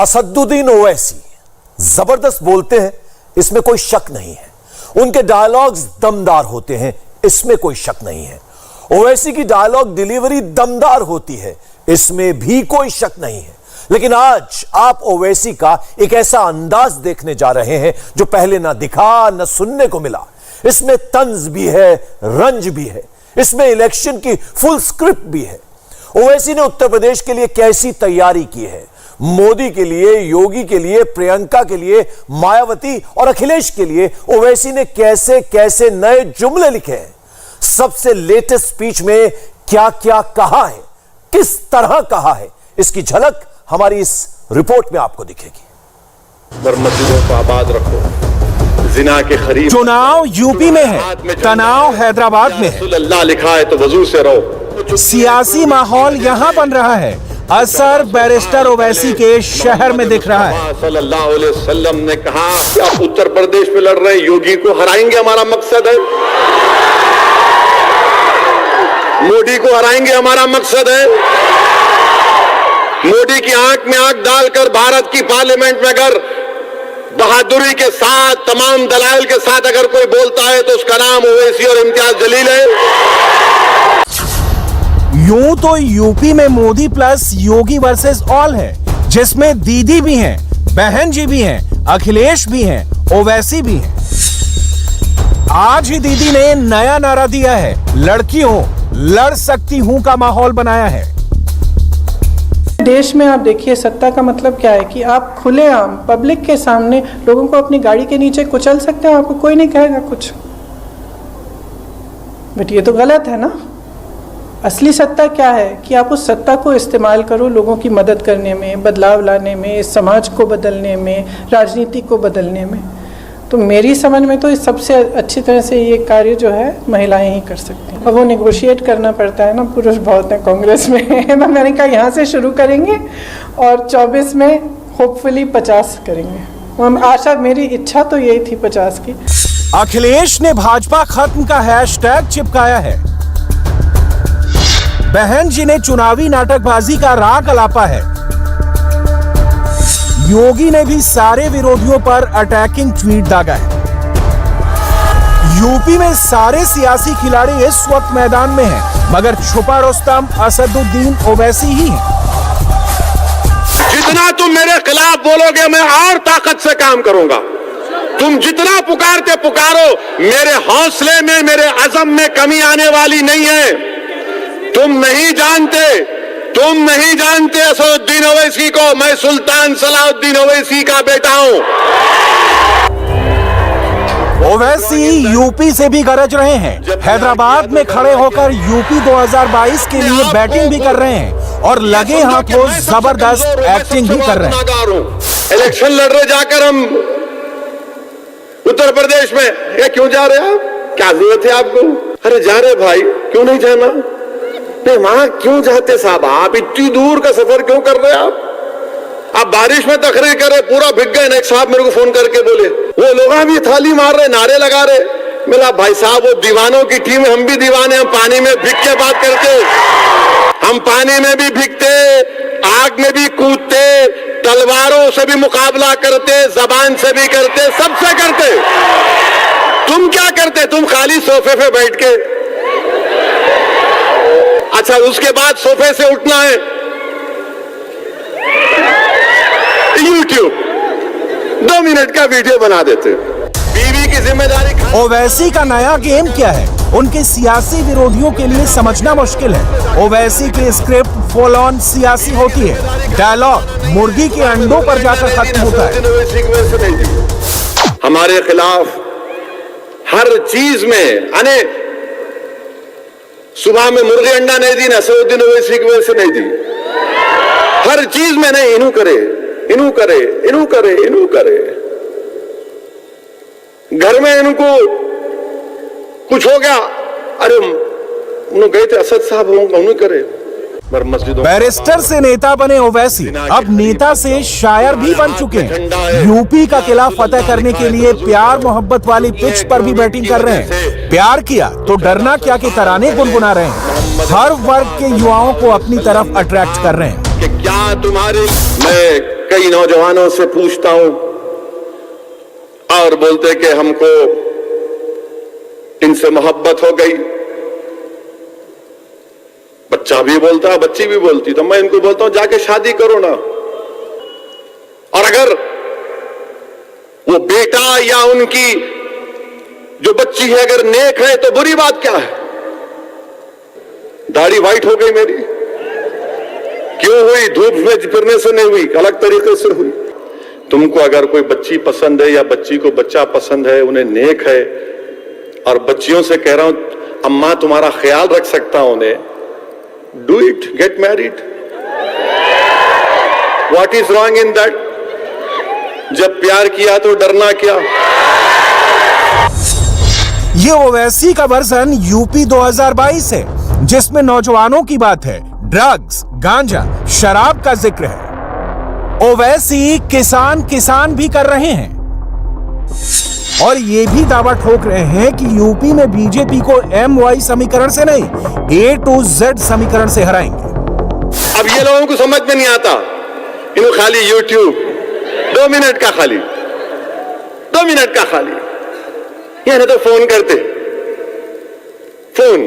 असदुद्दीन ओवैसी जबरदस्त बोलते हैं, इसमें कोई शक नहीं है। उनके डायलॉग्स दमदार होते हैं, इसमें कोई शक नहीं है। ओवैसी की डायलॉग डिलीवरी दमदार होती है, इसमें भी कोई शक नहीं है। लेकिन आज आप ओवैसी का एक ऐसा अंदाज देखने जा रहे हैं जो पहले ना दिखा न सुनने को मिला। इसमें तंज भी है, रंज भी है, इसमें इलेक्शन की फुल स्क्रिप्ट भी है। ओवैसी ने उत्तर प्रदेश के लिए कैसी तैयारी की है, मोदी के लिए, योगी के लिए, प्रियंका के लिए, मायावती और अखिलेश के लिए ओवैसी ने कैसे कैसे नए जुमले लिखे हैं, सबसे लेटेस्ट स्पीच में क्या क्या कहा है, किस तरह कहा है, इसकी झलक हमारी इस रिपोर्ट में आपको दिखेगी। मस्जिदों को आबाद रखो, जिना के खरीद। चुनाव यूपी में है, तनाव हैदराबाद में है। अल्लाह लिखा है तो वजू से रहो। सियासी माहौल यहाँ बन रहा है, असर बैरिस्टर ओवैसी के शहर में दिख रहा है। सल्लल्लाहु अलैहि वसल्लम ने कहा कि आप उत्तर प्रदेश में लड़ रहे योगी को हराएंगे, हमारा मकसद है। मोदी को हराएंगे, हमारा मकसद है। मोदी की आंख में आंख डालकर भारत की पार्लियामेंट में अगर बहादुरी के साथ, तमाम दलाइल के साथ अगर कोई बोलता है तो उसका नाम ओवैसी और इम्तियाज जलील है। यूं तो यूपी में मोदी प्लस योगी वर्सेस ऑल है, जिसमें दीदी भी हैं, बहन जी भी हैं, अखिलेश भी हैं, ओवैसी भी हैं। आज ही दीदी ने नया नारा दिया है, लड़की हो लड़ सकती हूं का माहौल बनाया है। देश में आप देखिए, सत्ता का मतलब क्या है कि आप खुलेआम पब्लिक के सामने लोगों को अपनी गाड़ी के नीचे कुचल सकते हैं, आपको कोई नहीं कहेगा कुछ। बट ये तो गलत है ना। असली सत्ता क्या है कि आप उस सत्ता को इस्तेमाल करो लोगों की मदद करने में, बदलाव लाने में, इस समाज को बदलने में, राजनीति को बदलने में। तो मेरी समझ में तो सबसे अच्छी तरह से ये कार्य जो है महिलाएं ही कर सकती हैं। अब वो नेगोशिएट करना पड़ता है ना, पुरुष बहुत हैं कांग्रेस में। मैंने कहा यहाँ से शुरू करेंगे और 24 में होपफुली 50 करेंगे। हम आशा, मेरी इच्छा तो यही थी 50 की। अखिलेश ने भाजपा खत्म का हैशटैग चिपकाया है। बहन जी ने चुनावी नाटकबाजी का राग अलापा है। योगी ने भी सारे विरोधियों पर अटैकिंग ट्वीट दागा है। यूपी में सारे सियासी खिलाड़ी इस वक्त मैदान में हैं, मगर छुपा रुस्तम असदुद्दीन ओवैसी ही है। जितना तुम मेरे खिलाफ बोलोगे मैं और ताकत से काम करूंगा। तुम जितना पुकारते पुकारो, मेरे हौसले में, मेरे अज़म में कमी आने वाली नहीं है। तुम नहीं जानते असदुद्दीन ओवैसी को। मैं सुल्तान सलाहुद्दीन ओवैसी का बेटा हूं। ओवैसी यूपी से भी गरज रहे हैं। हैदराबाद में खड़े होकर यूपी 2022 के लिए बैटिंग भी कर रहे हैं और लगे हाथों जबरदस्त एक्टिंग भी कर रहे हैं। इलेक्शन लड़ रहे जाकर हम उत्तर प्रदेश में, ये क्यों जा रहे हैं आप? क्या जरूरत है आपको? अरे जा रहे भाई, क्यों नहीं जाना? नहीं, वहां क्यों जाते साहब? आप इतनी दूर का सफर क्यों कर रहे हैं? आप बारिश में तकरीर कर रहे, पूरा भीग गए। एक साहब मेरे को फोन करके बोले, वो लोग भी थाली मार रहे, नारे लगा रहे। मेरा भाई साहब, वो दीवानों की टीम, हम भी दीवाने, हम पानी में भीग के बात करते। हम पानी में भी भीगते, आग में भी कूदते, तलवारों से भी मुकाबला करते, जबान से भी करते, सबसे करते। तुम क्या करते? तुम खाली सोफे पे बैठ के। अच्छा, उसके बाद सोफे से उठना है, YouTube 2 मिनट का वीडियो बना देते। बीवी की जिम्मेदारी। ओवैसी का नया गेम क्या है, उनके सियासी विरोधियों के लिए समझना मुश्किल है। ओवैसी की स्क्रिप्ट फुल ऑन सियासी होती है। डायलॉग मुर्गी के अंडों पर जाकर खत्म होता है। हमारे खिलाफ हर चीज में, अने सुबह में मुर्गी अंडा नहीं दी, असदुद्दीन ओवैसी की वजह से नहीं दी। हर चीज में नहीं, इनू करे, इनू करे, इनू करे, इनू करे। घर में इनको कुछ हो गया, अरे उन्होंने गए थे असद साहब, उन्होंने करे। बैरिस्टर से नेता बने ओवैसी अब नेता से शायर भी बन चुके हैं। यूपी का किला फतेह करने के लिए प्यार मोहब्बत वाली पिच पर भी बैटिंग कर रहे हैं। प्यार किया तो डरना क्या के तराने गुनगुना रहे हैं। हर वर्ग के युवाओं को अपनी तरफ अट्रैक्ट कर रहे हैं। कि क्या तुम्हारे, मैं कई नौजवानों से पूछता हूं और बोलते कि हमको इनसे मोहब्बत हो गई। बच्चा भी बोलता, बच्ची भी बोलती, तो मैं इनको बोलता हूं जाके शादी करो ना। और अगर वो बेटा या उनकी जो बच्ची है अगर नेक है तो बुरी बात क्या है? दाढ़ी वाइट हो गई मेरी, क्यों हुई? धूप में फिरने से नहीं हुई, अलग तरीके से हुई। तुमको अगर कोई बच्ची पसंद है या बच्ची को बच्चा पसंद है, उन्हें नेक है, और बच्चियों से कह रहा हूं अम्मा तुम्हारा ख्याल रख सकता हूं उन्हें, do it, get married. What is wrong in that? जब प्यार किया तो डरना क्या? ये ओवैसी का वर्जन यूपी 2022 है, जिसमें नौजवानों की बात है, ड्रग्स, गांजा, शराब का जिक्र है। ओवैसी किसान भी कर रहे हैं और ये भी दावा ठोक रहे हैं कि यूपी में बीजेपी को MY समीकरण से नहीं, A to Z समीकरण से हराएंगे। अब ये लोगों को समझ में नहीं आता, इन्हों खाली यूट्यूब 2 मिनट का खाली 2 मिनट का खाली, यानी तो फोन करते, फोन,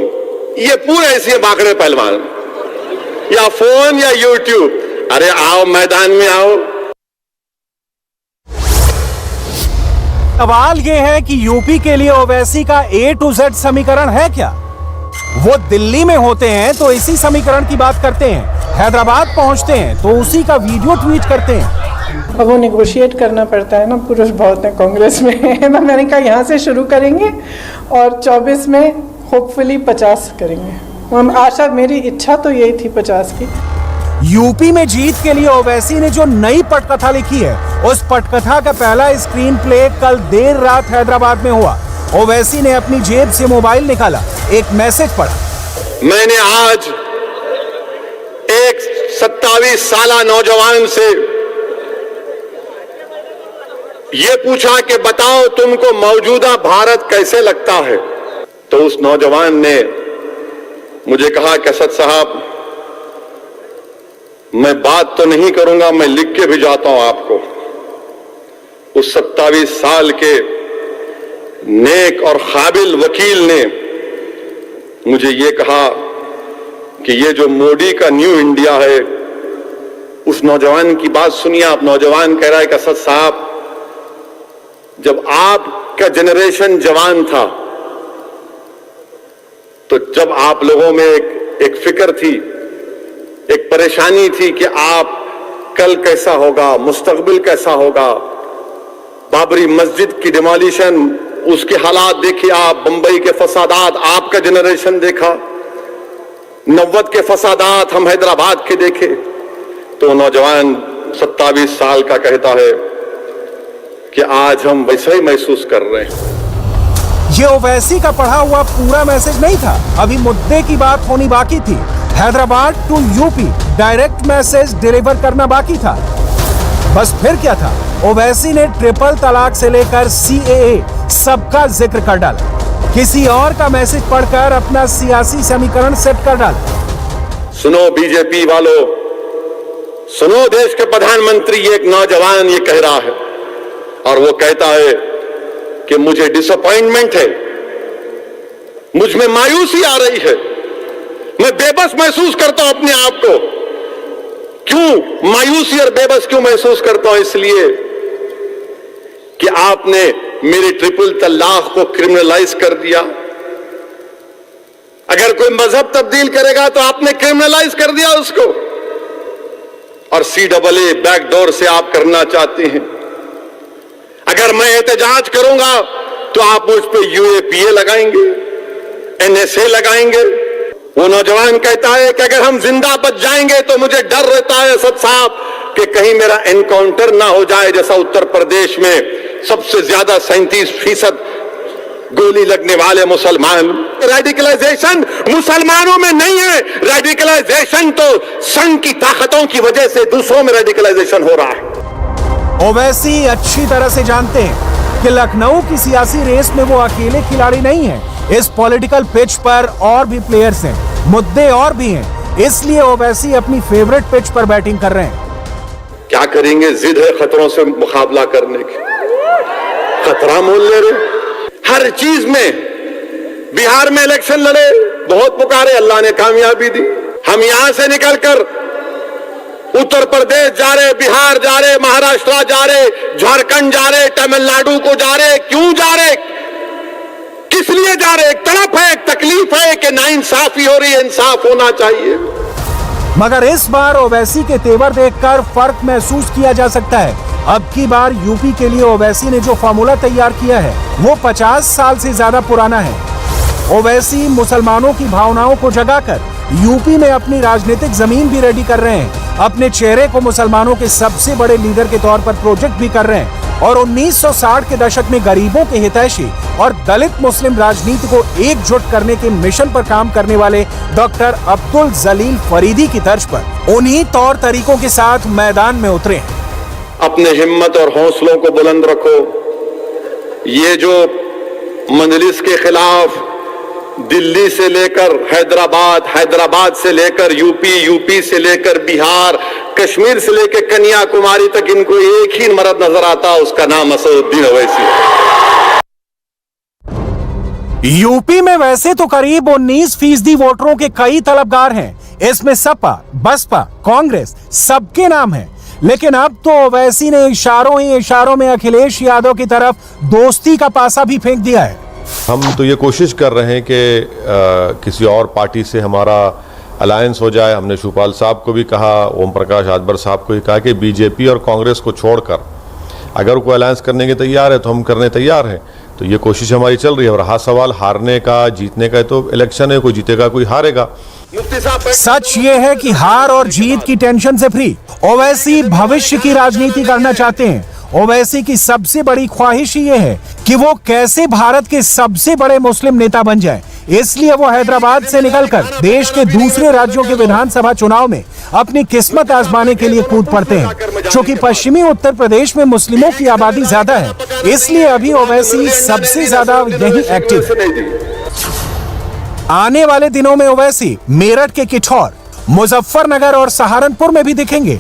ये पूरे ऐसे बाकड़े पहलवान, या फोन या यूट्यूब। अरे आओ मैदान में आओ। सवाल यह है कि यूपी के लिए ओवैसी का A to Z समीकरण है क्या? वो दिल्ली में होते हैं तो इसी समीकरण की बात करते हैं, हैदराबाद पहुंचते हैं तो उसी का वीडियो ट्वीट करते हैं। अब वो निगोशिएट करना पड़ता है ना, पुरुष बहुत है कांग्रेस में। मैंने कहा यहाँ से शुरू करेंगे और 24 में होपफुली 50 करेंगे। हम आशा, मेरी इच्छा तो यही थी 50 की। यूपी में जीत के लिए ओवैसी ने जो नई पटकथा लिखी है, उस पटकथा का पहला स्क्रीन प्ले कल देर रात हैदराबाद में हुआ। ओवैसी ने अपनी जेब से मोबाइल निकाला, एक मैसेज पढ़ा। मैंने आज एक 27 साला नौजवान से ये पूछा कि बताओ तुमको मौजूदा भारत कैसे लगता है? तो उस नौजवान ने मुझे कहा कि असद साहब, मैं बात तो नहीं करूंगा, मैं लिख के भी जाता हूं आपको। उस 27 साल के नेक और काबिल वकील ने मुझे ये कहा कि ये जो मोदी का न्यू इंडिया है, उस नौजवान की बात सुनिए आप। नौजवान कह रहा है कि असद साहब, जब आपका जनरेशन जवान था तो जब आप लोगों में एक फिक्र थी, एक परेशानी थी कि आप कल कैसा होगा, मुस्तकबिल कैसा होगा। बाबरी मस्जिद की डिमोलिशन, उसके हालात देखिए आप, बंबई के फसादात आपका जनरेशन देखा, 90 के फसादात हम हैदराबाद के देखे। तो नौजवान 27 साल का कहता है कि आज हम वैसा ही महसूस कर रहे हैं। ये ओवैसी का पढ़ा हुआ पूरा मैसेज नहीं था, अभी मुद्दे की बात होनी बाकी थी। Hyderabad to UP direct message deliver करना बाकी था। बस फिर क्या था, ओवैसी ने ट्रिपल तलाक से लेकर CAA सबका जिक्र कर डाला। किसी और का मैसेज पढ़कर अपना सियासी समीकरण सेट कर डाला। सुनो बीजेपी वालों, सुनो देश के प्रधानमंत्री, एक नौजवान ये कह रहा है और वो कहता है कि मुझे डिसअपॉइंटमेंट है, मुझ में मायूसी आ रही है, मैं बेबस महसूस करता हूं अपने आप को। क्यों मायूसी और बेबस क्यों महसूस करता हूं? इसलिए कि आपने मेरे ट्रिपल तलाक को क्रिमिनलाइज कर दिया। अगर कोई मजहब तब्दील करेगा तो आपने क्रिमिनलाइज कर दिया उसको, और CAA बैकडोर से आप करना चाहते हैं। अगर मैं एहतजाज करूंगा तो आप मुझ पे UAPA लगाएंगे, NSA लगाएंगे। वो नौजवान कहता है कि अगर हम जिंदा बच जाएंगे तो मुझे डर रहता है असद साहब कि कहीं मेरा एनकाउंटर ना हो जाए, जैसा उत्तर प्रदेश में सबसे ज्यादा 37% गोली लगने वाले मुसलमान। रेडिकलाइजेशन मुसलमानों में नहीं है, रेडिकलाइजेशन तो संघ की ताकतों की वजह से दूसरों में रेडिकलाइजेशन हो रहा है। ओवैसी अच्छी तरह से जानते हैं कि लखनऊ की सियासी रेस में वो अकेले खिलाड़ी नहीं है। इस पॉलिटिकल पिच पर और भी प्लेयर्स हैं, मुद्दे और भी हैं, इसलिए ओवैसी अपनी फेवरेट पिच पर बैटिंग कर रहे हैं। क्या करेंगे? जिद है खतरों से मुकाबला करने की, खतरा मोल ले रहे हर चीज में। बिहार में इलेक्शन लड़े, बहुत पुकारे, अल्लाह ने कामयाबी दी। हम यहां से निकलकर उत्तर प्रदेश जा रहे, बिहार जा रहे, महाराष्ट्र जा रहे, झारखंड जा रहे, तमिलनाडु को जा रहे। क्यों जा रहे? किस लिए जा रहे? एक तड़प है, एक तकलीफ है कि नाइंसाफी हो रही है, इंसाफ होना चाहिए। मगर इस बार ओवैसी के तेवर देखकर फर्क महसूस किया जा सकता है। अब की बार यूपी के लिए ओवैसी ने जो फार्मूला तैयार किया है वो 50 साल से ज्यादा पुराना है। ओवैसी मुसलमानों की भावनाओं को जगाकर यूपी में अपनी राजनीतिक जमीन भी रेडी कर रहे हैं। अपने चेहरे को मुसलमानों के सबसे बड़े लीडर के तौर पर प्रोजेक्ट भी कर रहे हैं और 1960 के दशक में गरीबों के हितैषी और दलित मुस्लिम राजनीति को एकजुट करने के मिशन पर काम करने वाले डॉक्टर अब्दुल जलील फरीदी की तर्ज पर उन्हीं तौर तरीकों के साथ मैदान में उतरे हैं। अपने हिम्मत और हौसलों को बुलंद रखो। ये जो मजलिस के खिलाफ दिल्ली से लेकर हैदराबाद, हैदराबाद से लेकर यूपी, यूपी से लेकर बिहार, कश्मीर से लेकर कन्याकुमारी तक इनको एक ही मर्द नजर आता, उसका नाम असदुद्दीन ओवैसी। यूपी में वैसे तो करीब 19% वोटरों के कई तलबगार हैं। इसमें सपा, बसपा, कांग्रेस सबके नाम हैं। लेकिन अब तो ओवैसी ने इशारों ही इशारों में अखिलेश यादव की तरफ दोस्ती का पासा भी फेंक दिया है। हम तो ये कोशिश कर रहे हैं कि किसी और पार्टी से हमारा अलायंस हो जाए। हमने शिवपाल साहब को भी कहा, ओम प्रकाश राजभर साहब को भी कहा कि बीजेपी और कांग्रेस को छोड़कर अगर कोई अलायंस करने के तैयार है तो हम करने तैयार हैं। तो ये कोशिश हमारी चल रही है। और रहा सवाल हारने का, जीतने का, तो इलेक्शन है, कोई जीतेगा कोई हारेगा। सच ये है कि हार और जीत की टेंशन से फ्री ओवैसी भविष्य की राजनीति करना चाहते हैं। ओवैसी की सबसे बड़ी ख्वाहिश ये है कि वो कैसे भारत के सबसे बड़े मुस्लिम नेता बन जाए। इसलिए वो हैदराबाद से निकलकर देश के दूसरे राज्यों के विधानसभा चुनाव में अपनी किस्मत आजमाने के लिए कूद पड़ते हैं। क्योंकि पश्चिमी उत्तर प्रदेश में मुस्लिमों की आबादी ज्यादा है, इसलिए अभी ओवैसी सबसे ज्यादा यही एक्टिव है। आने वाले दिनों में ओवैसी मेरठ के किठौर, मुजफ्फरनगर और सहारनपुर में भी दिखेंगे।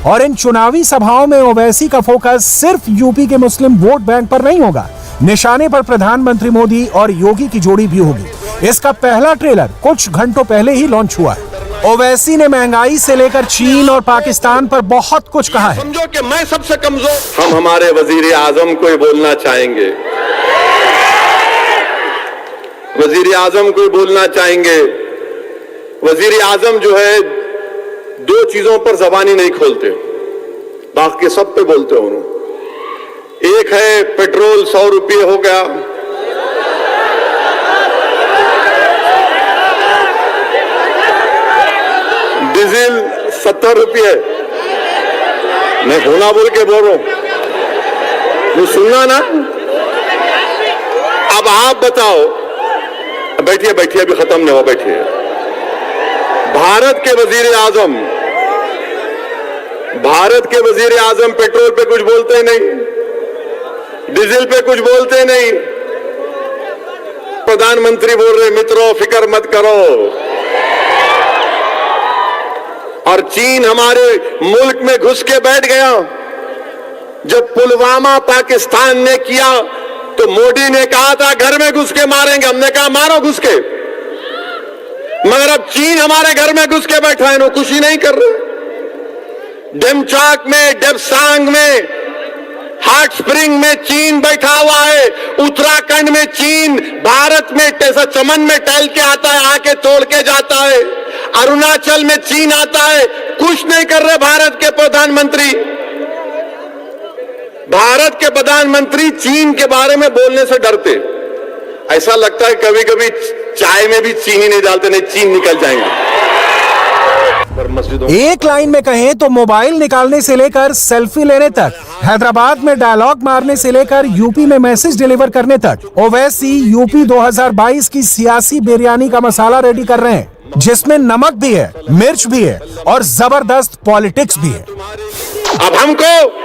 और इन चुनावी सभाओं में ओवैसी का फोकस सिर्फ यूपी के मुस्लिम वोट बैंक पर नहीं होगा। निशाने पर प्रधानमंत्री मोदी और योगी की जोड़ी भी होगी। इसका पहला ट्रेलर कुछ घंटों पहले ही लॉन्च हुआ है। ओवैसी ने महंगाई से लेकर चीन और पाकिस्तान पर बहुत कुछ कहा है। समझो कि मैं सबसे कमजोर। हम हमारे वजीर आजम को ही बोलना चाहेंगे, वजीर आजम को ही बोलना चाहेंगे। वजीर आजम जो है दो चीजों पर जबानी नहीं खोलते, बाकी सब पे बोलते हो उन्होंने। एक है पेट्रोल 100 रुपये हो गया, डीजल 70 रुपये। मैं होना बोल के बोल रहा हूं, सुनना ना। अब आप बताओ, बैठिए बैठिए, अभी खत्म नहीं हुआ, बैठिए। भारत के वजीर आजम पेट्रोल पे कुछ बोलते नहीं, डीजल पे कुछ बोलते नहीं। प्रधानमंत्री बोल रहे मित्रों फिक्र मत करो। और चीन हमारे मुल्क में घुस के बैठ गया। जब पुलवामा पाकिस्तान ने किया तो मोदी ने कहा था घर में घुस के मारेंगे, हमने कहा मारो घुस के। मगर अब चीन हमारे घर में घुस के बैठा है, वो खुशी नहीं कर रहे। डेमचाक में, डेपसांग में, हॉट स्प्रिंग में चीन बैठा हुआ है। उत्तराखंड में चीन भारत में चमन में टहल के आता है, आके तोड़ के जाता है। अरुणाचल में चीन आता है, कुछ नहीं कर रहे भारत के प्रधानमंत्री। भारत के प्रधानमंत्री चीन के बारे में बोलने से डरते। ऐसा लगता है कभी कभी चाय में भी चीनी नहीं डालते, नहीं चीन निकल जाएंगे। एक लाइन में कहें तो मोबाइल निकालने से लेकर सेल्फी लेने तक, हैदराबाद में डायलॉग मारने से लेकर यूपी में मैसेज डिलीवर करने तक, ओवैसी यूपी 2022 की सियासी बिरयानी का मसाला रेडी कर रहे हैं, जिसमें नमक भी है, मिर्च भी है और जबरदस्त पॉलिटिक्स भी है। अब हमको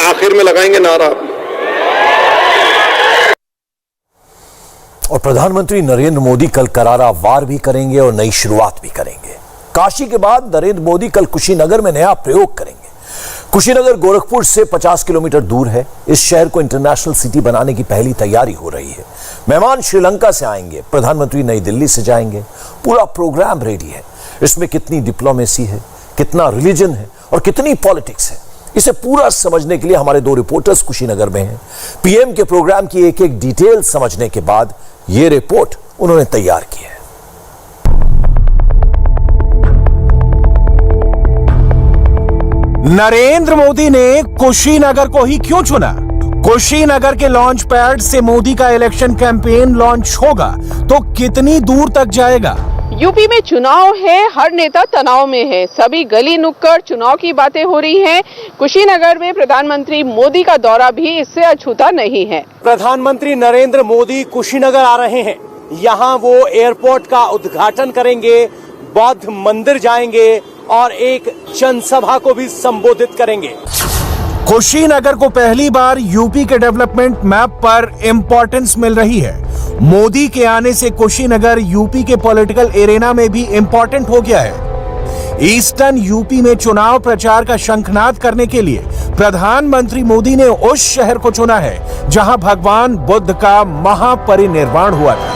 आखिर में लगाएंगे नारा। और प्रधानमंत्री नरेंद्र मोदी कल करारा वार भी करेंगे और नई शुरुआत भी करेंगे। काशी के बाद नरेंद्र मोदी कल कुशीनगर में नया प्रयोग करेंगे। कुशीनगर गोरखपुर से 50 किलोमीटर दूर है। इस शहर को इंटरनेशनल सिटी बनाने की पहली तैयारी हो रही है। मेहमान श्रीलंका से आएंगे, प्रधानमंत्री नई दिल्ली से जाएंगे। पूरा प्रोग्राम रेडी है। इसमें कितनी डिप्लोमेसी है, कितना रिलीजन है और कितनी पॉलिटिक्स है, इसे पूरा समझने के लिए हमारे 2 रिपोर्टर्स कुशीनगर में हैं। पीएम के प्रोग्राम की एक एक डिटेल समझने के बाद यह रिपोर्ट उन्होंने तैयार की है। नरेंद्र मोदी ने कुशीनगर को ही क्यों चुना? कुशीनगर के लॉन्च पैड से मोदी का इलेक्शन कैंपेन लॉन्च होगा तो कितनी दूर तक जाएगा? यूपी में चुनाव है, हर नेता तनाव में है, सभी गली नुक्कड़ चुनाव की बातें हो रही हैं। कुशीनगर में प्रधानमंत्री मोदी का दौरा भी इससे अछूता नहीं है। प्रधानमंत्री नरेंद्र मोदी कुशीनगर आ रहे हैं। यहाँ वो एयरपोर्ट का उद्घाटन करेंगे, बौद्ध मंदिर जाएंगे और एक जनसभा को भी संबोधित करेंगे। कुशीनगर को पहली बार यूपी के डेवलपमेंट मैप पर इंपॉर्टेंस मिल रही है। मोदी के आने से कुशीनगर यूपी के पॉलिटिकल एरेना में भी इंपॉर्टेंट हो गया है। ईस्टर्न यूपी में चुनाव प्रचार का शंखनाद करने के लिए प्रधानमंत्री मोदी ने उस शहर को चुना है जहां भगवान बुद्ध का महापरिनिर्वाण हुआ था।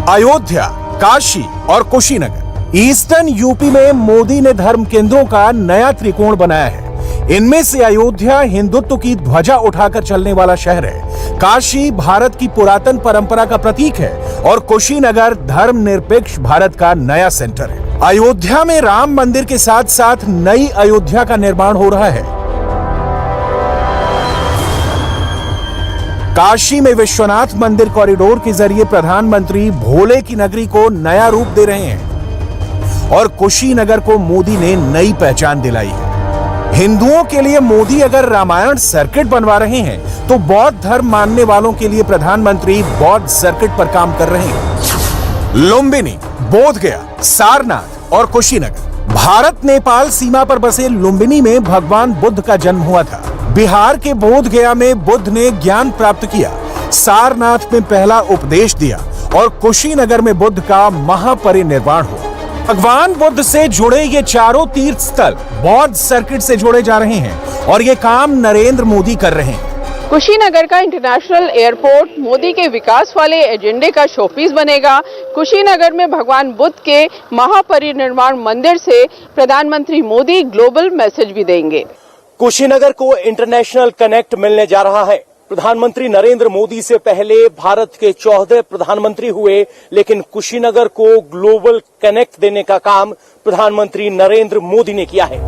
अयोध्या, काशी और कुशीनगर ईस्टर्न यूपी में मोदी ने धर्म केंद्रों का नया त्रिकोण बनाया है। इनमें से अयोध्या हिंदुत्व की ध्वजा उठाकर चलने वाला शहर है, काशी भारत की पुरातन परंपरा का प्रतीक है और कुशीनगर धर्मनिरपेक्ष भारत का नया सेंटर है। अयोध्या में राम मंदिर के साथ साथ नई अयोध्या का निर्माण हो रहा है। काशी में विश्वनाथ मंदिर कॉरिडोर के जरिए प्रधानमंत्री भोले की नगरी को नया रूप दे रहे हैं और कुशीनगर को मोदी ने नई पहचान दिलाई है। हिंदुओं के लिए मोदी अगर रामायण सर्किट बनवा रहे हैं तो बौद्ध धर्म मानने वालों के लिए प्रधानमंत्री बौद्ध सर्किट पर काम कर रहे हैं। लुम्बिनी, बोधगया, सारनाथ और कुशीनगर भारत नेपाल सीमा पर बसे लुम्बिनी में भगवान बुद्ध का जन्म हुआ था। बिहार के बोधगया में बुद्ध ने ज्ञान प्राप्त किया, सारनाथ में पहला उपदेश दिया और कुशीनगर में बुद्ध का महापरिनिर्वाण हुआ। भगवान बुद्ध से जुड़े ये चारों तीर्थ स्थल बौद्ध सर्किट से जोड़े जा रहे हैं और ये काम नरेंद्र मोदी कर रहे हैं। कुशीनगर का इंटरनेशनल एयरपोर्ट मोदी के विकास वाले एजेंडे का शोपीस बनेगा। कुशीनगर में भगवान बुद्ध के महापरिनिर्वाण मंदिर से प्रधानमंत्री मोदी ग्लोबल मैसेज भी देंगे। कुशीनगर को इंटरनेशनल कनेक्ट मिलने जा रहा है। प्रधानमंत्री नरेंद्र मोदी से पहले भारत के 14 प्रधानमंत्री हुए, लेकिन कुशीनगर को ग्लोबल कनेक्ट देने का काम प्रधानमंत्री नरेंद्र मोदी ने किया है।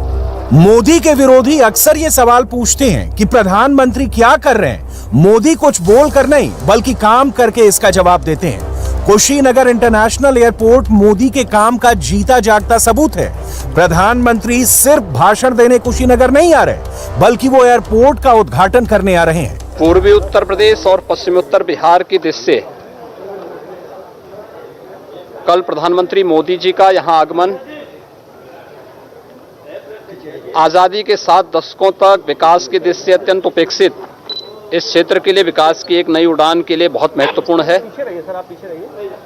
मोदी के विरोधी अक्सर ये सवाल पूछते हैं कि प्रधानमंत्री क्या कर रहे हैं। मोदी कुछ बोल कर नहीं बल्कि काम करके इसका जवाब देते हैं। कुशीनगर इंटरनेशनल एयरपोर्ट मोदी के काम का जीता जागता सबूत है। प्रधानमंत्री सिर्फ भाषण देने कुशीनगर नहीं आ रहे बल्कि वो एयरपोर्ट का उद्घाटन करने आ रहे हैं। पूर्वी उत्तर प्रदेश और पश्चिमी उत्तर बिहार की दृष्टि से कल प्रधानमंत्री मोदी जी का यहां आगमन आजादी के 7 दशकों तक विकास की दृष्टि से अत्यंत उपेक्षित इस क्षेत्र के लिए विकास की एक नई उड़ान के लिए बहुत महत्वपूर्ण है।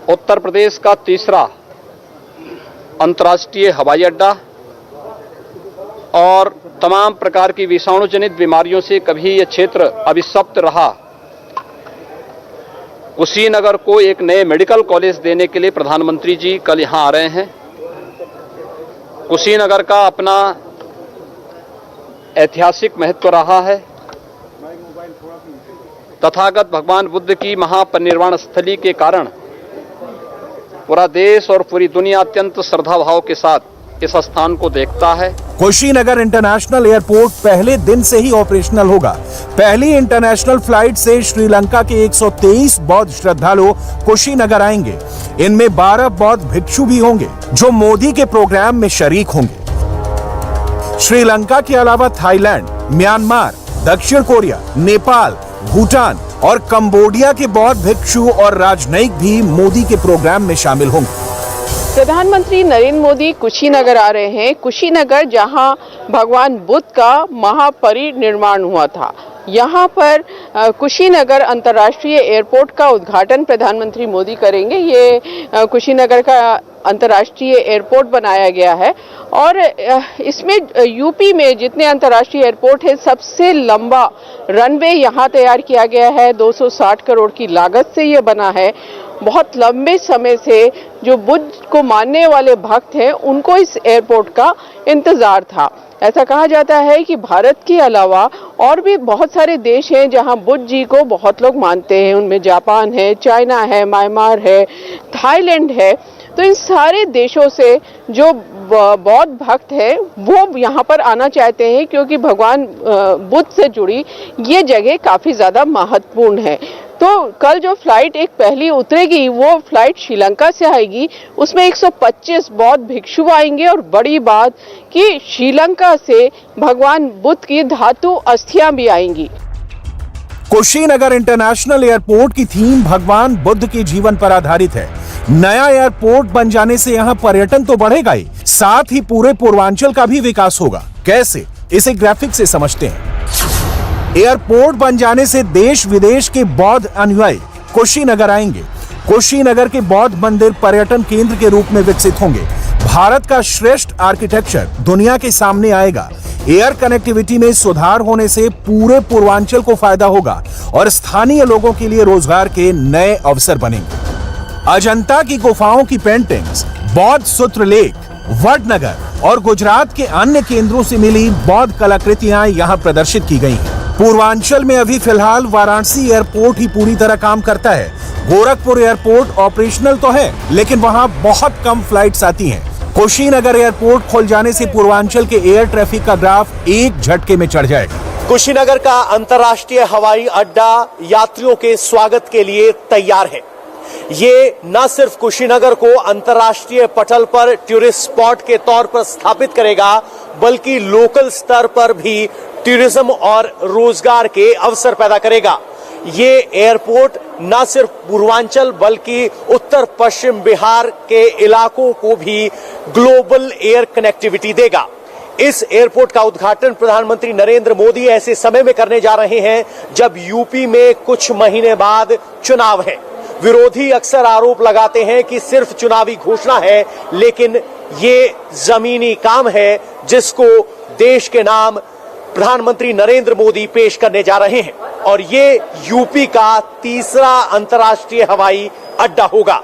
उत्तर प्रदेश का तीसरा अंतर्राष्ट्रीय हवाई अड्डा और तमाम प्रकार की विषाणु जनित बीमारियों से कभी यह क्षेत्र अभिशप्त रहा। कुशीनगर को एक नए मेडिकल कॉलेज देने के लिए प्रधानमंत्री जी कल यहां आ रहे हैं। कुशीनगर का अपना ऐतिहासिक महत्व रहा है। तथागत भगवान बुद्ध की महापरिनिर्वाण स्थली के कारण पूरा देश और पूरी दुनिया अत्यंत श्रद्धा भाव के साथ इस स्थान को देखता है। कुशीनगर इंटरनेशनल एयरपोर्ट पहले दिन से ही ऑपरेशनल होगा। पहली इंटरनेशनल फ्लाइट से श्रीलंका के 123 बौद्ध श्रद्धालु कुशीनगर आएंगे। इनमें 12 बौद्ध भिक्षु भी होंगे जो मोदी के प्रोग्राम में शरीक होंगे। श्रीलंका के अलावा थाईलैंड, म्यांमार, दक्षिण कोरिया, नेपाल, भूटान और कंबोडिया के बौद्ध भिक्षु और राजनयिक भी मोदी के प्रोग्राम में शामिल होंगे। प्रधानमंत्री नरेंद्र मोदी कुशीनगर आ रहे हैं। कुशीनगर जहां भगवान बुद्ध का महापरिनिर्वाण हुआ था। यहाँ पर कुशीनगर अंतर्राष्ट्रीय एयरपोर्ट का उद्घाटन प्रधानमंत्री मोदी करेंगे। ये कुशीनगर का अंतर्राष्ट्रीय एयरपोर्ट बनाया गया है और इसमें यूपी में जितने अंतर्राष्ट्रीय एयरपोर्ट है सबसे लंबा रनवे यहाँ तैयार किया गया है। 260 करोड़ की लागत से ये बना है। बहुत लंबे समय से जो बुद्ध को मानने वाले भक्त हैं उनको इस एयरपोर्ट का इंतजार था। ऐसा कहा जाता है कि भारत के अलावा और भी बहुत सारे देश हैं जहां बुद्ध जी को बहुत लोग मानते हैं। उनमें जापान है, चाइना है, म्यांमार है, थाईलैंड है। तो इन सारे देशों से जो बौद्ध भक्त है वो यहाँ पर आना चाहते हैं क्योंकि भगवान बुद्ध से जुड़ी ये जगह काफ़ी ज़्यादा महत्वपूर्ण है। तो कल जो फ्लाइट एक पहली उतरेगी वो फ्लाइट श्रीलंका से आएगी। उसमें 125 बौद्ध भिक्षु आएंगे और बड़ी बात कि श्रीलंका से भगवान बुद्ध की धातु अस्थियां भी आएंगी। कुशीनगर इंटरनेशनल एयरपोर्ट की थीम भगवान बुद्ध के जीवन पर आधारित है। नया एयरपोर्ट बन जाने से यहाँ पर्यटन तो बढ़ेगा ही, साथ ही पूरे पूर्वांचल का भी विकास होगा। कैसे, इसे ग्राफिक से समझते हैं। एयरपोर्ट बन जाने से देश विदेश के बौद्ध अनुयायी कुशीनगर आएंगे। कुशीनगर के बौद्ध मंदिर पर्यटन केंद्र के रूप में विकसित होंगे। भारत का श्रेष्ठ आर्किटेक्चर दुनिया के सामने आएगा। एयर कनेक्टिविटी में सुधार होने से पूरे पूर्वांचल को फायदा होगा और स्थानीय लोगों के लिए रोजगार के नए अवसर बनेंगे। अजंता की गुफाओं की पेंटिंग्स, बौद्ध सूत्र लेख, वडनगर और गुजरात के अन्य केंद्रों से मिली बौद्ध कलाकृतियां यहां प्रदर्शित की गई हैं। पूर्वांचल में अभी फिलहाल वाराणसी एयरपोर्ट ही पूरी तरह काम करता है। गोरखपुर एयरपोर्ट ऑपरेशनल तो है लेकिन वहां बहुत कम फ्लाइट्स आती हैं। कुशीनगर एयरपोर्ट खुल जाने से पूर्वांचल के एयर ट्रैफिक का ग्राफ एक झटके में चढ़ जाएगा। कुशीनगर का अंतर्राष्ट्रीय हवाई अड्डा यात्रियों के स्वागत के लिए तैयार है। ये न सिर्फ कुशीनगर को अंतर्राष्ट्रीय पटल पर टूरिस्ट स्पॉट के तौर पर स्थापित करेगा बल्कि लोकल स्तर पर भी टूरिज्म और रोजगार के अवसर पैदा करेगा। ये एयरपोर्ट न सिर्फ पूर्वांचल बल्कि उत्तर पश्चिम बिहार के इलाकों को भी ग्लोबल एयर कनेक्टिविटी देगा। इस एयरपोर्ट का उद्घाटन प्रधानमंत्री नरेंद्र मोदी ऐसे समय में करने जा रहे हैं जब यूपी में कुछ महीने बाद चुनाव है। विरोधी अक्सर आरोप लगाते हैं कि सिर्फ चुनावी घोषणा है, लेकिन ये जमीनी काम है जिसको देश के नाम प्रधानमंत्री नरेंद्र मोदी पेश करने जा रहे हैं और ये यूपी का तीसरा अंतर्राष्ट्रीय हवाई अड्डा होगा।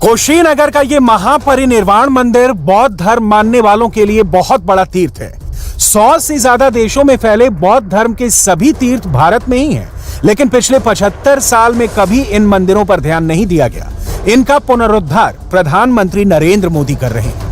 कुशीनगर का ये महापरिनिर्वाण मंदिर बौद्ध धर्म मानने वालों के लिए बहुत बड़ा तीर्थ है। 100 से ज्यादा देशों में फैले बौद्ध धर्म के सभी तीर्थ भारत में ही हैं, लेकिन पिछले 75 साल में कभी इन मंदिरों पर ध्यान नहीं दिया गया। इनका पुनरुद्धार प्रधानमंत्री नरेंद्र मोदी कर रहे हैं।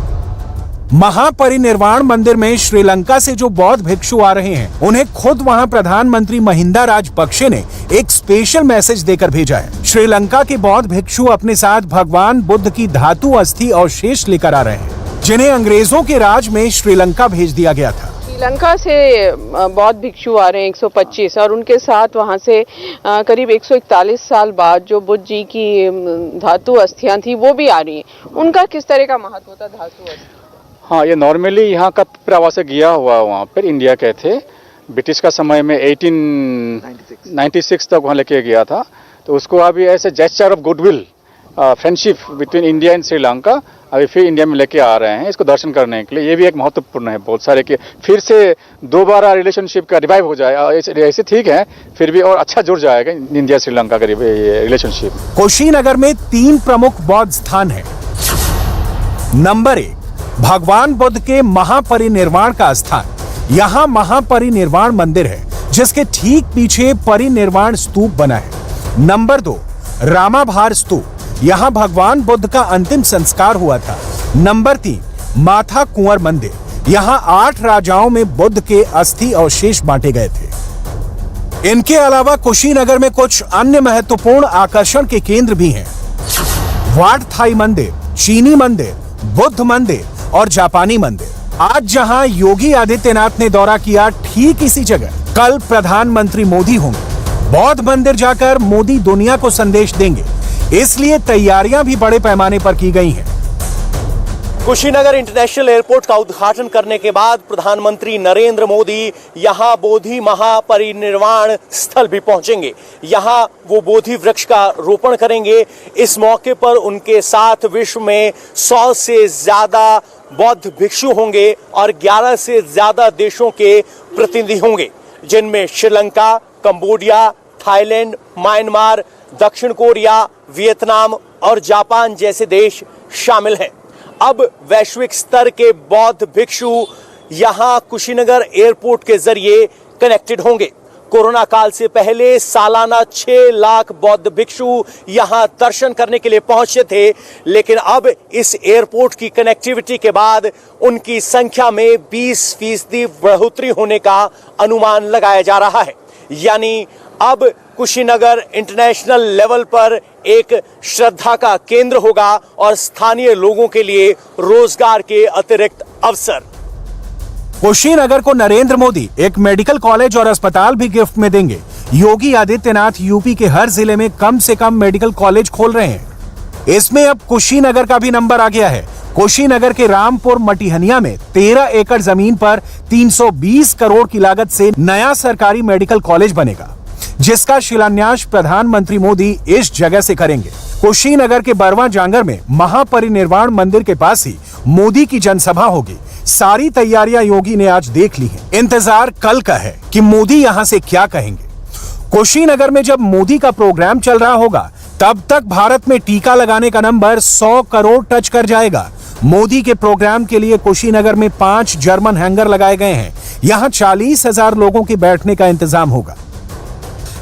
महापरिनिर्वाण मंदिर में श्रीलंका से जो बौद्ध भिक्षु आ रहे हैं उन्हें खुद वहां प्रधानमंत्री महिंदा राजपक्षे ने एक स्पेशल मैसेज देकर भेजा है। श्रीलंका के बौद्ध भिक्षु अपने साथ भगवान बुद्ध की धातु अस्थि अवशेष लेकर आ रहे हैं जिन्हें अंग्रेजों के राज में श्रीलंका भेज दिया गया था। श्रीलंका से बौद्ध भिक्षु आ रहे हैं 125 और उनके साथ वहां से करीब 141 साल बाद जो बुद्ध जी की धातु अस्थियां थी वो भी आ रही हैं। उनका किस तरह का महत्व होता धातु अस्थि? हाँ, ये नॉर्मली यहाँ का प्रवास गया हुआ वहाँ पर इंडिया के थे। ब्रिटिश का समय में 1896 तक वहाँ लेके गया था। तो उसको अभी ऐसे gesture of goodwill friendship between India and Sri Lanka अभी फिर इंडिया में लेके आ रहे हैं इसको दर्शन करने के लिए। ये भी एक महत्वपूर्ण है बहुत सारे कि फिर से दोबारा रिलेशनशिप का रिवाइव हो जाए। ऐसे ठीक है फिर भी और अच्छा जुड़ जाएगा इंडिया श्रीलंका का रिलेशनशिप। कुशीनगर में 3 प्रमुख बौद्ध स्थान है। नंबर 1, भगवान बुद्ध के महापरिनिर्वाण का स्थान। यहाँ महापरिनिर्वाण मंदिर है जिसके ठीक पीछे परिनिर्वाण स्तूप बना है। नंबर 2, रामाभार स्तूप। यहाँ भगवान बुद्ध का अंतिम संस्कार हुआ था। नंबर 3, माथा कुंवर मंदिर। यहाँ 8 राजाओं में बुद्ध के अस्थि अवशेष बांटे गए थे। इनके अलावा कुशीनगर में कुछ अन्य महत्वपूर्ण आकर्षण के केंद्र भी हैं। वाट थाई मंदिर, चीनी मंदिर, बुद्ध मंदिर और जापानी मंदिर। आज जहां योगी आदित्यनाथ ने दौरा किया ठीक इसी जगह कल प्रधानमंत्री मोदी होंगे। बौद्ध मंदिर जाकर मोदी दुनिया को संदेश देंगे, इसलिए तैयारियां भी बड़े पैमाने पर की गई हैं। कुशीनगर इंटरनेशनल एयरपोर्ट का उद्घाटन करने के बाद प्रधानमंत्री नरेंद्र मोदी यहां बोधि महापरिनिर्वाण स्थल भी पहुंचेंगे। यहां वो बोधि वृक्ष का रोपण करेंगे। इस मौके पर उनके साथ विश्व में 100 से ज्यादा बौद्ध भिक्षु होंगे और 11 से ज्यादा देशों के प्रतिनिधि होंगे, जिनमें श्रीलंका, कंबोडिया, थाईलैंड, म्यांमार, दक्षिण कोरिया, वियतनाम और जापान जैसे देश शामिल हैं। अब वैश्विक स्तर के बौद्ध भिक्षु यहां कुशीनगर एयरपोर्ट के जरिए कनेक्टेड होंगे। कोरोना काल से पहले सालाना 6 लाख बौद्ध भिक्षु यहां दर्शन करने के लिए पहुंचे थे, लेकिन अब इस एयरपोर्ट की कनेक्टिविटी के बाद उनकी संख्या में 20% बढ़ोतरी होने का अनुमान लगाया जा रहा है। यानी अब कुशीनगर इंटरनेशनल लेवल पर एक श्रद्धा का केंद्र होगा और स्थानीय लोगों के लिए रोजगार के अतिरिक्त अवसर। कुशीनगर को नरेंद्र मोदी एक मेडिकल कॉलेज और अस्पताल भी गिफ्ट में देंगे। योगी आदित्यनाथ यूपी के हर जिले में कम से कम मेडिकल कॉलेज खोल रहे हैं। इसमें अब कुशीनगर का भी नंबर आ गया है। कुशीनगर के रामपुर मटिहनिया में 13 एकड़ जमीन पर 320 करोड़ की लागत से नया सरकारी मेडिकल कॉलेज बनेगा, जिसका शिलान्यास प्रधानमंत्री मोदी इस जगह से करेंगे। कुशीनगर के बरवा जांगर में महापरिनिर्वाण मंदिर के पास ही मोदी की जनसभा होगी। सारी तैयारियां योगी ने आज देख ली हैं। इंतजार कल का है कि मोदी यहां से क्या कहेंगे। कुशीनगर में जब मोदी का प्रोग्राम चल रहा होगा, तब तक भारत में टीका लगाने का नंबर 100 करोड़ टच कर जाएगा। मोदी के प्रोग्राम के लिए कुशीनगर में 5 जर्मन हैंगर लगाए गए हैं। यहां 40,000 लोगों के बैठने का इंतजाम होगा।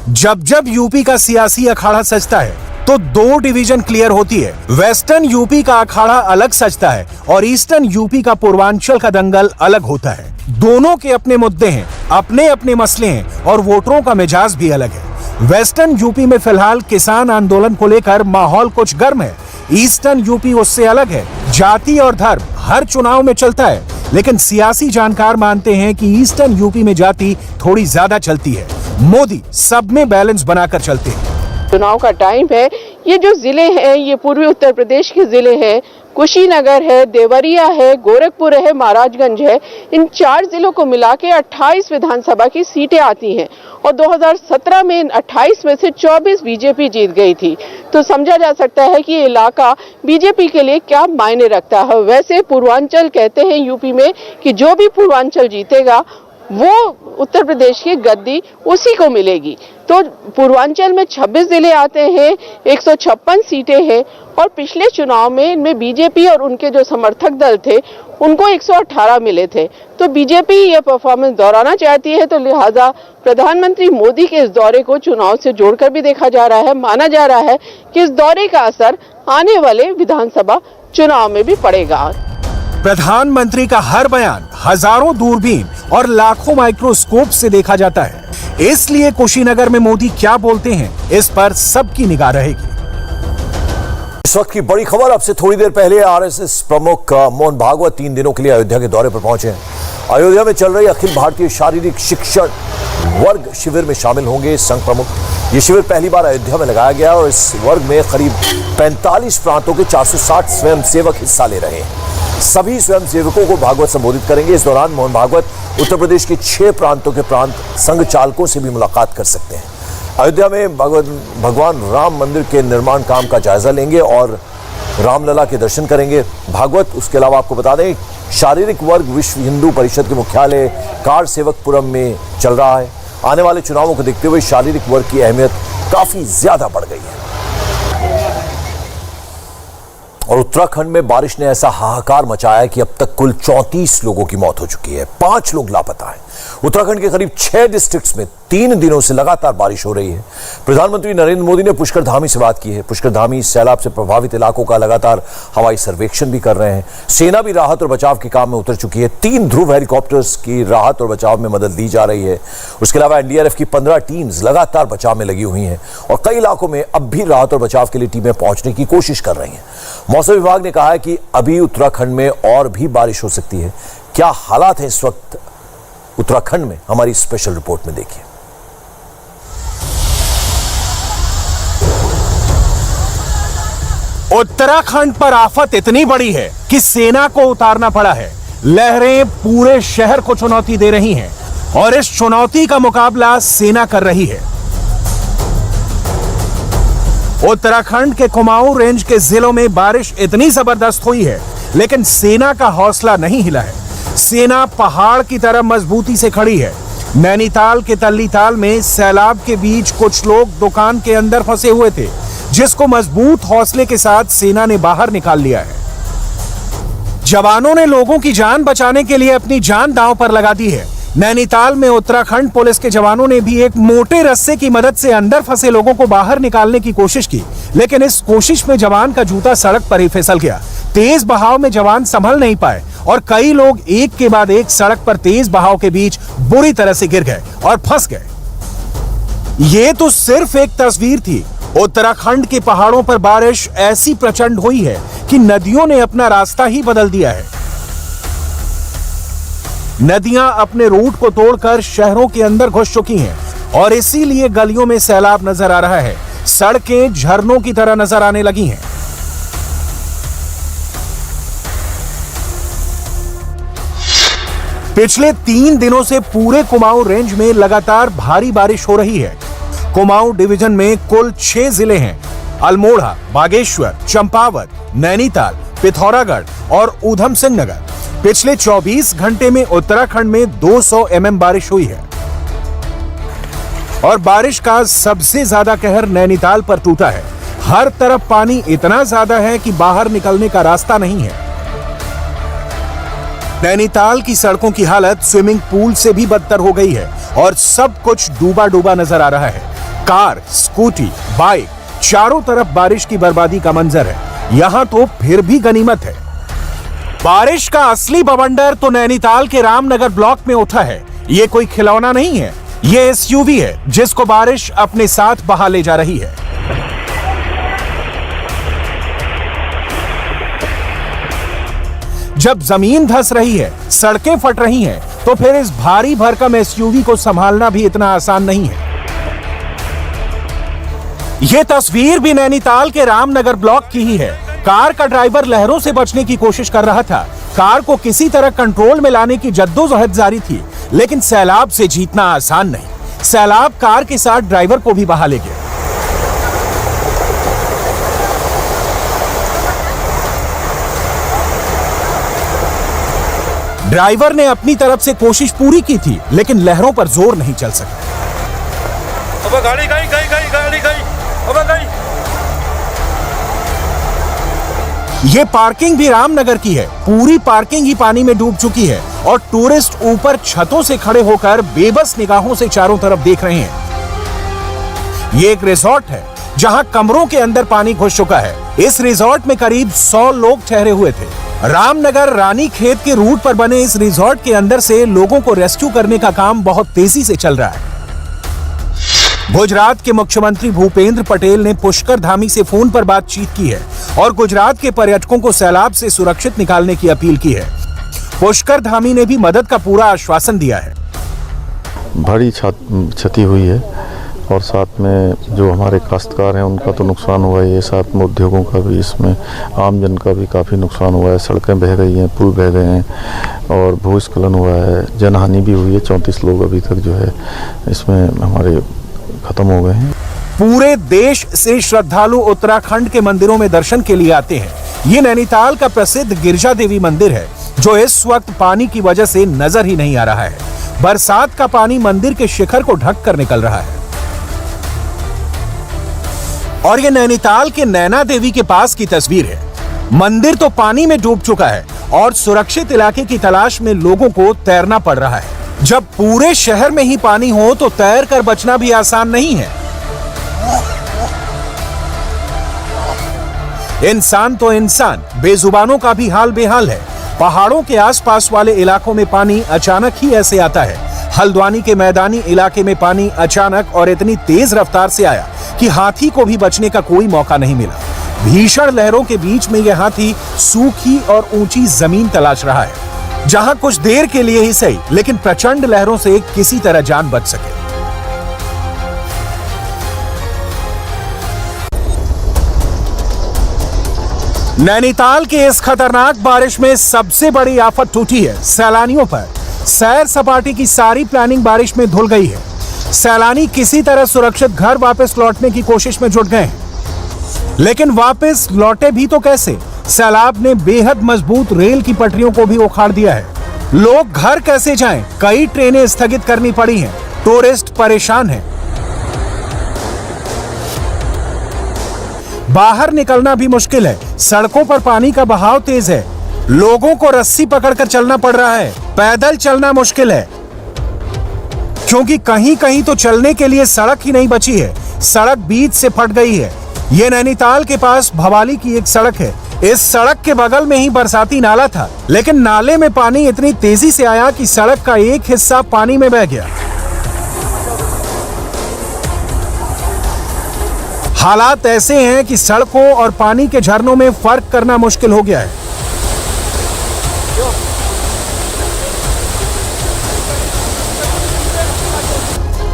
जब जब यूपी का सियासी अखाड़ा सजता है तो 2 डिवीजन क्लियर होती है। वेस्टर्न यूपी का अखाड़ा अलग सजता है और ईस्टर्न यूपी का पूर्वांचल का दंगल अलग होता है। दोनों के अपने मुद्दे हैं, अपने अपने मसले हैं और वोटरों का मिजाज भी अलग है। वेस्टर्न यूपी में फिलहाल किसान आंदोलन को लेकर माहौल कुछ गर्म है। ईस्टर्न यूपी उससे अलग है। जाति और धर्म हर चुनाव में चलता है, लेकिन सियासी जानकार मानते हैं कि ईस्टर्न यूपी में जाति थोड़ी ज्यादा चलती है। मोदी सब में बैलेंस बनाकर चलते हैं। चुनाव का टाइम है। ये जो जिले हैं, ये पूर्वी उत्तर प्रदेश के जिले हैं। कुशीनगर है, देवरिया है, गोरखपुर है, महाराजगंज है। इन 4 जिलों को मिला के 28 विधानसभा की सीटें आती हैं और 2017 में इन 28 में से 24 बीजेपी जीत गई थी। तो समझा जा सकता है कि ये इलाका बीजेपी के लिए क्या मायने रखता है। वैसे पूर्वांचल कहते हैं यूपी में कि जो भी पूर्वांचल जीतेगा वो उत्तर प्रदेश की गद्दी उसी को मिलेगी। तो पूर्वांचल में 26 जिले आते हैं, 156 सीटें हैं और पिछले चुनाव में इनमें बीजेपी और उनके जो समर्थक दल थे उनको 118 मिले थे। तो बीजेपी ये परफॉर्मेंस दोहराना चाहती है, तो लिहाजा प्रधानमंत्री मोदी के इस दौरे को चुनाव से जोड़कर भी देखा जा रहा है। माना जा रहा है कि इस दौरे का असर आने वाले विधानसभा चुनाव में भी पड़ेगा। प्रधानमंत्री का हर बयान हजारों दूरबीन और लाखों माइक्रोस्कोप से देखा जाता है। इसलिए कुशीनगर में मोदी क्या बोलते हैं, इस पर सबकी निगाह रहेगी। इस वक्त की बड़ी खबर। अब से थोड़ी देर पहले आरएसएस प्रमुख मोहन भागवत 3 दिनों के लिए अयोध्या के दौरे पर पहुंचे हैं। अयोध्या में चल रही अखिल भारतीय शारीरिक शिक्षण वर्ग शिविर में शामिल होंगे संघ प्रमुख। ये शिविर पहली बार अयोध्या में लगाया गया और इस वर्ग में करीब 45 प्रांतों के 460 स्वयंसेवक हिस्सा ले रहे हैं। सभी स्वयंसेवकों को भागवत संबोधित करेंगे। इस दौरान मोहन भागवत उत्तर प्रदेश के 6 प्रांतों के प्रांत संघ चालकों से भी मुलाकात कर सकते हैं। अयोध्या में भगवान राम मंदिर के निर्माण काम का जायजा लेंगे और रामलला के दर्शन करेंगे भागवत। उसके अलावा आपको बता दें, शारीरिक वर्ग विश्व हिंदू परिषद के मुख्यालय कार सेवकपुरम में चल रहा है। आने वाले चुनावों को देखते हुए शारीरिक वर्ग की अहमियत काफी ज्यादा बढ़ गई है। और उत्तराखंड में बारिश ने ऐसा हाहाकार मचाया है कि अब तक कुल 34 लोगों की मौत हो चुकी है। 5 लोग लापता हैं। उत्तराखंड के करीब 6 डिस्ट्रिक्ट्स में 3 दिनों से लगातार बारिश हो रही है। प्रधानमंत्री नरेंद्र मोदी ने पुष्कर धामी से बात की है। पुष्कर धामी सैलाब से प्रभावित इलाकों का लगातार हवाई सर्वेक्षण भी कर रहे हैं। सेना भी राहत और बचाव के काम में उतर चुकी है। 3 ध्रुव हेलीकॉप्टर्स की राहत और बचाव में मदद दी जा रही है। उसके अलावा एनडीआरएफ की 15 टीम्स लगातार बचाव में लगी हुई हैं और कई इलाकों में अब भी राहत और बचाव के लिए टीमें पहुंचने की कोशिश कर रही हैं। मौसम विभाग ने कहा है कि अभी उत्तराखंड में और भी बारिश हो सकती है। क्या हालात हैं इस वक्त उत्तराखंड में, हमारी स्पेशल रिपोर्ट में देखिए। उत्तराखंड पर आफत इतनी बड़ी है कि सेना को उतारना पड़ा है। लहरें पूरे शहर को चुनौती दे रही हैं और इस चुनौती का मुकाबला सेना कर रही है। उत्तराखंड के कुमाऊं रेंज के जिलों में बारिश इतनी जबरदस्त हुई है, लेकिन सेना का हौसला नहीं हिला है। सेना पहाड़ की तरह मजबूती से खड़ी है। नैनीताल के तल्लीताल में सैलाब के बीच कुछ लोग दुकान के अंदर फंसे हुए थे, जिसको मजबूत हौसले के साथ सेना ने बाहर निकाल लिया है। जवानों ने लोगों की जान बचाने के लिए अपनी जान दांव पर लगा दी है। नैनीताल में उत्तराखंड पुलिस के जवानों ने भी एक मोटे रस्से की मदद से अंदर फंसे लोगों को बाहर निकालने की कोशिश की, लेकिन इस कोशिश में जवान का जूता सड़क पर ही फिसल गया। तेज बहाव में जवान संभल नहीं पाए और कई लोग एक के बाद एक सड़क पर तेज बहाव के बीच बुरी तरह से गिर गए और फंस गए। ये तो सिर्फ एक तस्वीर थी। उत्तराखंड के पहाड़ों पर बारिश ऐसी प्रचंड हुई है कि नदियों ने अपना रास्ता ही बदल दिया है। नदियां अपने रूट को तोड़कर शहरों के अंदर घुस चुकी हैं और इसीलिए गलियों में सैलाब नजर आ रहा है। सड़कें झरनों की तरह नजर आने लगी हैं। पिछले 3 दिनों से पूरे कुमाऊं रेंज में लगातार भारी बारिश हो रही है। कुमाऊं डिवीजन में कुल 6 जिले हैं: अल्मोड़ा, बागेश्वर, चंपावत, नैनीताल, पिथौरागढ़ और ऊधम सिंह नगर। पिछले 24 घंटे में उत्तराखंड में 200 mm बारिश हुई है और बारिश का सबसे ज्यादा कहर नैनीताल पर टूटा है। हर तरफ पानी इतना ज्यादा है कि बाहर निकलने का रास्ता नहीं है। नैनीताल की सड़कों की हालत स्विमिंग पूल से भी बदतर हो गई है और सब कुछ डूबा डूबा नजर आ रहा है। कार, स्कूटी, बाइक, चारों तरफ बारिश की बर्बादी का मंजर है। यहां तो फिर भी गनीमत है। बारिश का असली बवंडर तो नैनीताल के रामनगर ब्लॉक में उठा है। ये कोई खिलौना नहीं है, ये एसयूवी है जिसको बारिश अपने साथ बहा ले जा रही है। जब जमीन धंस रही है, सड़कें फट रही हैं, तो फिर इस भारी भरकम एसयूवी को संभालना भी इतना आसान नहीं है। यह तस्वीर भी नैनीताल के रामनगर ब्लॉक की ही है। कार का ड्राइवर लहरों से बचने की कोशिश कर रहा था। कार को किसी तरह कंट्रोल में लाने की जद्दोजहद जारी थी, लेकिन सैलाब से जीतना आसान नहीं। सैलाब कार के साथ ड्राइवर को भी बहा ले गया। ड्राइवर ने अपनी तरफ से कोशिश पूरी की थी, लेकिन लहरों पर जोर नहीं चल सका। अब गाड़ी गई। ये पार्किंग भी रामनगर की है। पूरी पार्किंग ही पानी में डूब चुकी है और टूरिस्ट ऊपर छतों से खड़े होकर बेबस निगाहों से चारों तरफ देख रहे हैं। ये एक रिजॉर्ट है जहां कमरों के अंदर पानी घुस चुका है। इस रिजॉर्ट में करीब 100 लोग ठहरे हुए थे। रामनगर रानी खेत के रूट पर बने इस रिजॉर्ट के अंदर से लोगों को रेस्क्यू करने का काम बहुत तेजी से चल रहा है। गुजरात के मुख्यमंत्री भूपेंद्र पटेल ने पुष्कर धामी से फोन पर बातचीत की है और गुजरात के पर्यटकों को सैलाब से सुरक्षित निकालने की अपील की है। पुष्कर धामी ने भी मदद का पूरा आश्वासन दिया है। बड़ी क्षति हुई है और साथ में जो हमारे काश्तकार हैं उनका तो नुकसान हुआ है, साथ में उद्योगों का भी, इसमें आमजन का भी काफ़ी नुकसान हुआ है। सड़कें बह गई हैं, पुल बह गए हैं और भूस्खलन हुआ है। जनहानि भी हुई है। 34 लोग अभी तक जो है इसमें हमारे खत्म हो गए हैं। पूरे देश से श्रद्धालु उत्तराखंड के मंदिरों में दर्शन के लिए आते हैं। ये नैनीताल का प्रसिद्ध गिरजा देवी मंदिर है, जो इस वक्त पानी की वजह से नजर ही नहीं आ रहा है। बरसात का पानी मंदिर के शिखर को ढक कर निकल रहा है। और ये नैनीताल के नैना देवी के पास की तस्वीर है। मंदिर तो पानी में डूब चुका है और सुरक्षित इलाके की तलाश में लोगों को तैरना पड़ रहा है। जब पूरे शहर में ही पानी हो तो तैर कर बचना भी आसान नहीं है। इंसान तो इंसान, बेजुबानों का भी हाल बेहाल है। पहाड़ों के आसपास वाले इलाकों में पानी अचानक ही ऐसे आता है। हल्द्वानी के मैदानी इलाके में पानी अचानक और इतनी तेज रफ्तार से आया कि हाथी को भी बचने का कोई मौका नहीं मिला। भीषण लहरों के बीच में यह हाथी सूखी और ऊंची जमीन तलाश रहा है, जहां कुछ देर के लिए ही सही, लेकिन प्रचंड लहरों से किसी तरह जान बच सके। नैनीताल के इस खतरनाक बारिश में सबसे बड़ी आफत टूटी है सैलानियों पर। सैर सपाटे की सारी प्लानिंग बारिश में धुल गई है। सैलानी किसी तरह सुरक्षित घर वापस लौटने की कोशिश में जुट गए हैं, लेकिन वापस लौटे भी तो कैसे? सैलाब ने बेहद मजबूत रेल की पटरियों को भी उखाड़ दिया है। लोग घर कैसे जाएं? कई ट्रेनें स्थगित करनी पड़ी हैं। टूरिस्ट परेशान हैं। बाहर निकलना भी मुश्किल है। सड़कों पर पानी का बहाव तेज है। लोगों को रस्सी पकड़कर चलना पड़ रहा है। पैदल चलना मुश्किल है, क्योंकि कहीं कहीं तो चलने के लिए सड़क ही नहीं बची है। सड़क बीच से फट गई है। ये नैनीताल के पास भवाली की एक सड़क है। इस सड़क के बगल में ही बरसाती नाला था, लेकिन नाले में पानी इतनी तेजी से आया कि सड़क का एक हिस्सा पानी में बह गया। हालात ऐसे हैं कि सड़कों और पानी के झरनों में फर्क करना मुश्किल हो गया है।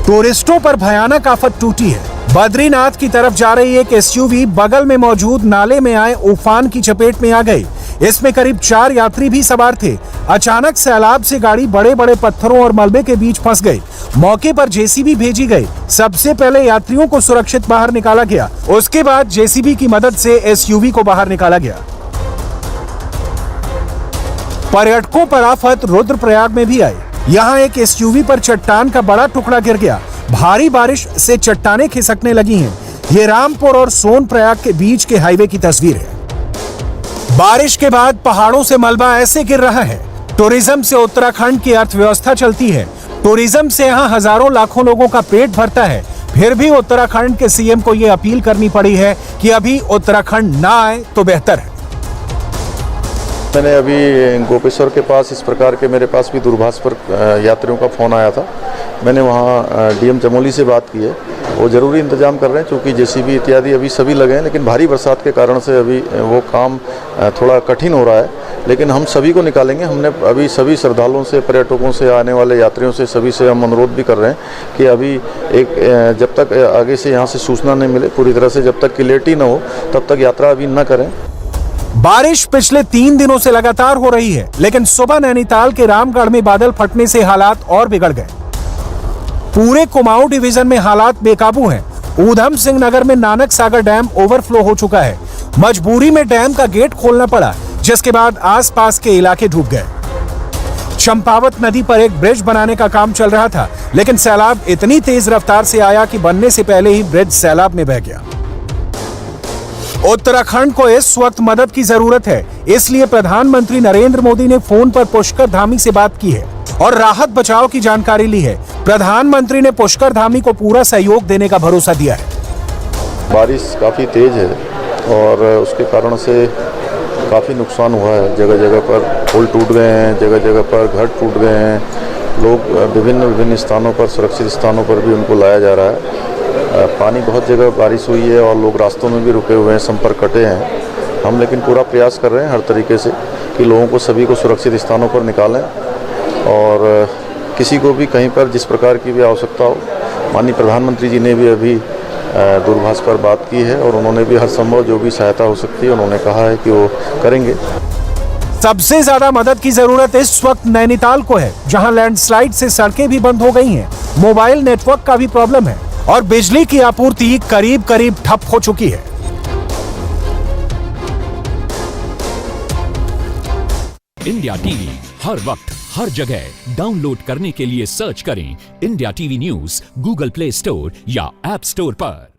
टूरिस्टों पर भयानक आफत टूटी है। बद्रीनाथ की तरफ जा रही एक एसयूवी बगल में मौजूद नाले में आए उफान की चपेट में आ गई। इसमें करीब 4 यात्री भी सवार थे। अचानक सैलाब से गाड़ी बड़े बड़े पत्थरों और मलबे के बीच फंस गई। मौके पर जेसीबी भेजी गई। सबसे पहले यात्रियों को सुरक्षित बाहर निकाला गया। उसके बाद जेसीबी की मदद से एसयूवी को बाहर निकाला गया। पर्यटकों पर आफत रुद्रप्रयाग में भी आई। यहाँ एक एसयूवी पर चट्टान का बड़ा टुकड़ा गिर गया। भारी बारिश से चट्टानें खिसकने लगी हैं। ये रामपुर और सोनप्रयाग के बीच के हाईवे की तस्वीर है। बारिश के बाद पहाड़ों से मलबा ऐसे गिर रहा है। टूरिज्म से उत्तराखंड की अर्थव्यवस्था चलती है। टूरिज्म से यहाँ हजारों लाखों लोगों का पेट भरता है। फिर भी उत्तराखंड के सीएम को ये अपील करनी पड़ी है कि अभी उत्तराखंड ना आए तो बेहतर है। मैंने अभी गोपेश्वर के पास इस प्रकार के मेरे पास भी दूरभाष पर यात्रियों का फ़ोन आया था। मैंने वहाँ डीएम चमोली से बात की है। वो ज़रूरी इंतजाम कर रहे हैं, क्योंकि जेसीबी इत्यादि अभी सभी लगे हैं, लेकिन भारी बरसात के कारण से अभी वो काम थोड़ा कठिन हो रहा है। लेकिन हम सभी को निकालेंगे। हमने अभी सभी श्रद्धालुओं से, पर्यटकों से, आने वाले यात्रियों से, सभी से हम अनुरोध भी कर रहे हैं कि अभी जब तक आगे से यहाँ से सूचना नहीं मिले पूरी तरह से, जब तक क्लियरिटी न हो, तब तक यात्रा अभी न करें। बारिश पिछले 3 दिनों से लगातार हो रही है, लेकिन सुबह नैनीताल के रामगढ़ में बादल फटने से हालात और बिगड़ गए। पूरे कुमाऊं डिवीजन में हालात बेकाबू हैं। ऊधम सिंह नगर में नानक सागर डैम ओवरफ्लो हो चुका है। मजबूरी में डैम का गेट खोलना पड़ा, जिसके बाद आसपास के इलाके डूब गए। चंपावत नदी पर एक ब्रिज बनाने का काम चल रहा था, लेकिन सैलाब इतनी तेज रफ्तार से आया कि बनने से पहले ही ब्रिज सैलाब में बह गया। उत्तराखंड को इस वक्त मदद की जरूरत है, इसलिए प्रधानमंत्री नरेंद्र मोदी ने फोन पर पुष्कर धामी से बात की है और राहत बचाव की जानकारी ली है। प्रधानमंत्री ने पुष्कर धामी को पूरा सहयोग देने का भरोसा दिया है। बारिश काफ़ी तेज है और उसके कारण से काफ़ी नुकसान हुआ है। जगह जगह पर पुल टूट गए हैं, जगह जगह पर घर टूट गए हैं। लोग विभिन्न स्थानों पर, सुरक्षित स्थानों पर भी उनको लाया जा रहा है। पानी बहुत जगह बारिश हुई है और लोग रास्तों में भी रुके हुए हैं, संपर्क कटे हैं। हम लेकिन पूरा प्रयास कर रहे हैं हर तरीके से कि लोगों को, सभी को सुरक्षित स्थानों पर निकालें और किसी को भी कहीं पर जिस प्रकार की भी आवश्यकता हो। माननीय प्रधानमंत्री जी ने भी अभी दूरभाष पर बात की है और उन्होंने भी हर संभव जो भी सहायता हो सकती है उन्होंने कहा है कि वो करेंगे। सबसे ज्यादा मदद की जरूरत इस वक्त नैनीताल को है, जहां लैंडस्लाइड से सड़कें भी बंद हो गई हैं, मोबाइल नेटवर्क का भी प्रॉब्लम है और बिजली की आपूर्ति करीब करीब ठप हो चुकी है। इंडिया टीवी हर वक्त हर जगह डाउनलोड करने के लिए सर्च करें India TV news Google play store या ऐप स्टोर पर।